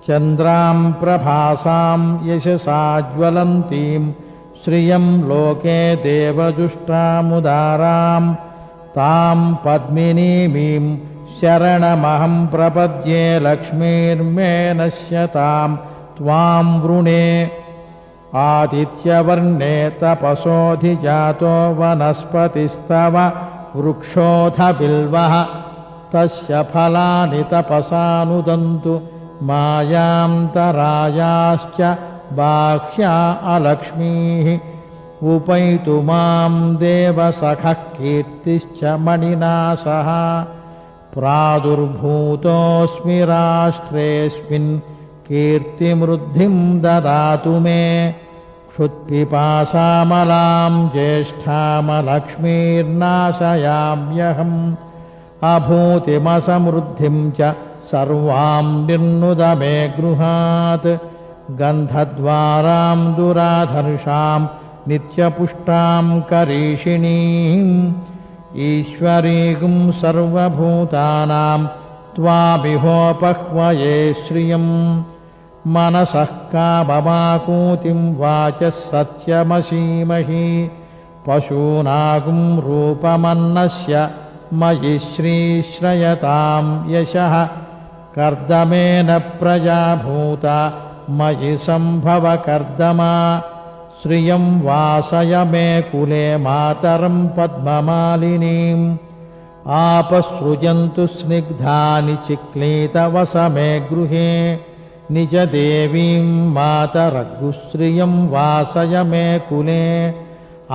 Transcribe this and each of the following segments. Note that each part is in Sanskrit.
चन्द्रां प्रभासां यशसा ज्वलन्तीं श्रियं लोके देवजुष्टामुदारां तां पद्मिनीमीं शरणमहं प्रपद्ये लक्ष्मीर्मे नश्यतां त्वां वृणे आदित्यवर्णे तपसोऽधिजातो वनस्पतिस्तव वृक्षोऽथ बिल्वः तस्य फलानि तपसानुदन्तु मायान्तरायाश्च बाह्या अलक्ष्मीः उपैतु मां देवसखः कीर्तिश्च मणिना सह प्रादुर्भूतोऽस्मि राष्ट्रेऽस्मिन् कीर्तिमृद्धिं ददातु मे क्षुत्पिपासामलां ज्येष्ठामलक्ष्मीर्नाशयाम्यहम् अभूतिमसमृद्धिं च सर्वां निर्नुद मे गृहात् गन्धद्वारां दुराधर्षां नित्यपुष्टां करीषिणीम् ईश्वरीं सर्वभूतानां त्वामिहोपह्वये श्रियम् मनसः काममाकूतिं वाचः सत्यमसीमहि पशूनागुं रूपमन्नस्य मयि श्रीश्रयतां यशः कर्दमेन प्रजा भूता मयि सम्भव कर्दमा श्रियं वासय मे कुले मातरं पद्ममालिनीम् आपसृजन्तु स्निग्धानि चिक्लीतवसमे गृहे निजदेवीं मातरगुश्रियं वासय मे कुले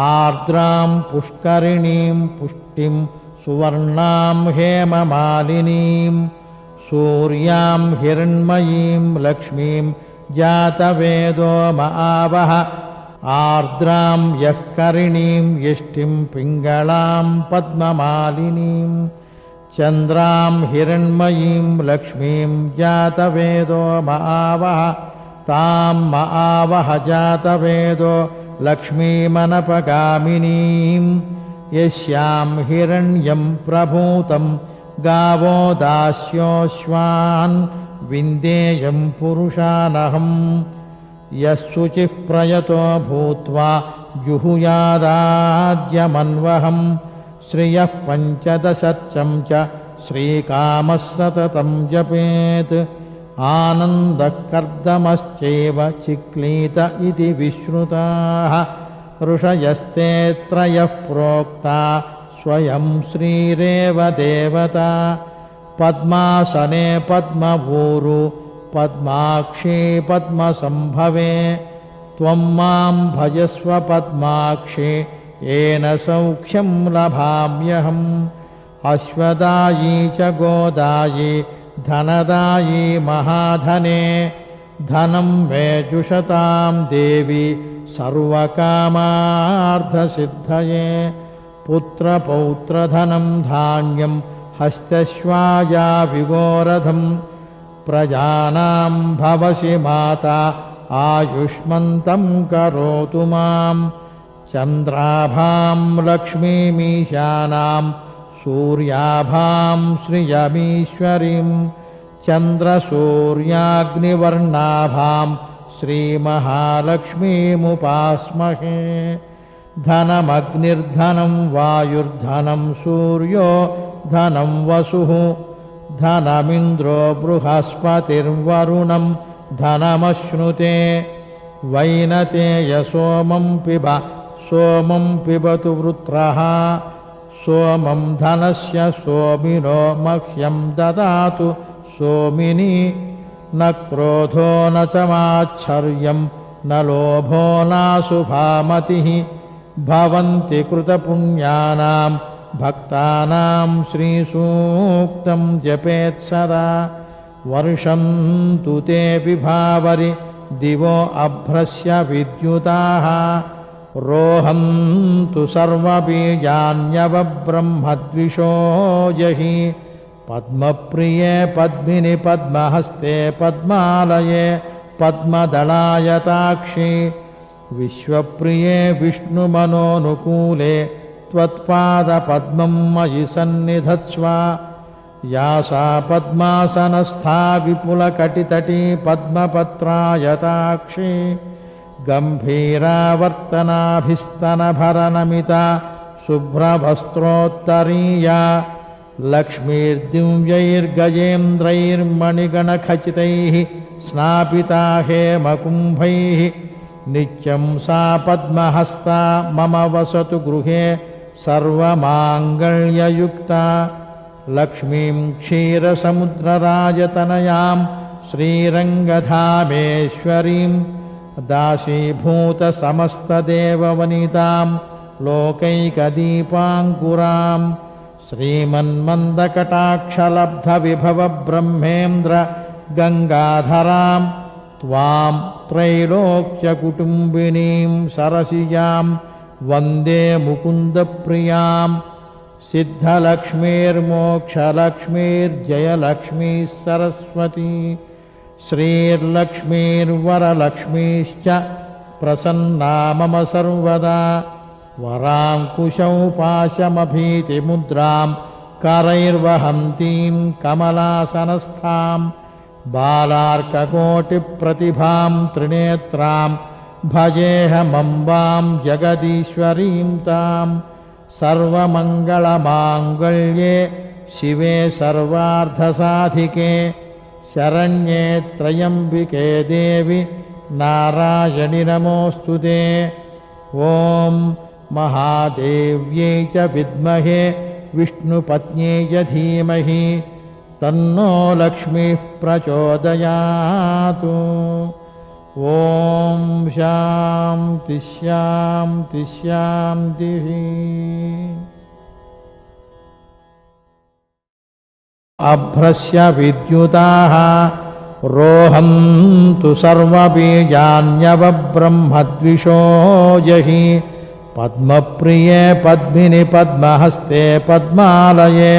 आर्द्रां पुष्करिणीं पुष्टिं सुवर्णां हेममालिनीं सूर्यां हिरण्मयीं लक्ष्मीं जातवेदो महावः आर्द्रां यःकरिणीं यष्टिं पिङ्गलां पद्ममालिनीं चन्द्रां हिरण्मयीं लक्ष्मीं जातवेदो महावः तां महावः जातवेदो लक्ष्मीमनपगामिनीं यस्यां हिरण्यं प्रभूतं गावो दास्योऽश्वान् विन्देयं पुरुषानहम् यः शुचिः प्रयतो भूत्वा जुहुयादाद्यमन्वहम् श्रियः पञ्चदशर्चं च श्रीकामः सततं जपेत् आनन्दः कर्दमश्चैव चिक्लीत इति विश्रुताः ऋषयस्ते त्रयः प्रोक्ता स्वयं श्रीरेव देवता पद्मासने पद्मभूरु पद्माक्षी पद्मसम्भवे त्वं मां भजस्व पद्माक्षी येन सौख्यं लभाम्यहम् अश्वदायी च गोदायी धनदायी महाधने धनं मे जुषतां देवी सर्वकामार्थसिद्धये पुत्रपौत्रधनं धान्यं हस्तश्वाया विगोरधं प्रजानां भवसि माता आयुष्मन्तं करोतु मां चन्द्राभां लक्ष्मीमीशानां सूर्याभां श्रियमीश्वरीं चन्द्रसूर्याग्निवर्णाभां श्रीमहालक्ष्मीमुपास्महे धनमग्निर्धनं वायुर्धनं सूर्यो धनं वसुः धनमिन्द्रो बृहस्पतिर्वरुणं धनमश्नुते वैनतेय सोमं पिबतु वृत्रः सोमं धनस्य सोमिनो मह्यं ददातु सोमिनी न क्रोधो न च माच्छर्यं न लोभो नाशुभामतिः भवन्ति कृतपुण्यानां भक्तानां श्रीसूक्तं जपेत् सदा वर्षन्तु ते विभावरि दिवो अभ्रस्य विद्युताः रोहन्तु सर्वबीजान्यवब्रह्मद्विषो जहि पद्मप्रिये पद्मिनि पद्महस्ते पद्मालये पद्मदलायताक्षि विश्वप्रिये विष्णुमनोनुकूले त्वत्पादपद्मं मयि सन्निधत्स्व या सा पद्मासनस्था विपुलकटितटी पद्मपत्रायताक्षी गम्भीरावर्तनाभिस्तनभरनमिता शुभ्रवस्त्रोत्तरीया लक्ष्मीर्दिव्यैर्गजेन्द्रैर्मणिगणखचितैः स्नापिता हेमकुम्भैः नित्यं सा पद्महस्ता मम वसतु गृहे सर्वमाङ्गल्ययुक्ता लक्ष्मीं क्षीरसमुद्रराजतनयां श्रीरङ्गधामेश्वरीं दासीभूतसमस्तदेववनितां लोकैकदीपाङ्कुरां श्रीमन्मन्दकटाक्षलब्धविभवब्रह्मेन्द्र गङ्गाधरां त्वां त्रैलोक्यकुटुम्बिनीं सरसिजां वन्दे मुकुन्दप्रियां सिद्धलक्ष्मीर्मोक्षलक्ष्मीर्जयलक्ष्मीः सरस्वती श्रीर्लक्ष्मीर्वरलक्ष्मीश्च प्रसन्ना मम सर्वदा वराङ्कुशौ पाशमभीतिमुद्रां करैर्वहन्तीं कमलासनस्थां बालार्ककोटिप्रतिभां त्रिनेत्रां भजेऽहमम्बां जगदीश्वरीं तां सर्वमङ्गलमाङ्गल्ये शिवे सर्वार्धसाधिके शरण्ये त्र्यम्बिके देवि नारायणि नमोऽस्तुते ॐ महादेव्यै च विद्महे विष्णुपत्न्यै च धीमहि तन्नो लक्ष्मीः प्रचोदयातु ॐ शान्ति शान्ति शान्तिः अभ्रस्य विद्युताः रोहन्तु सर्वबीजान्यवब्रह्मद्विषो जहि पद्मप्रिये पद्मिनि पद्महस्ते पद्मालये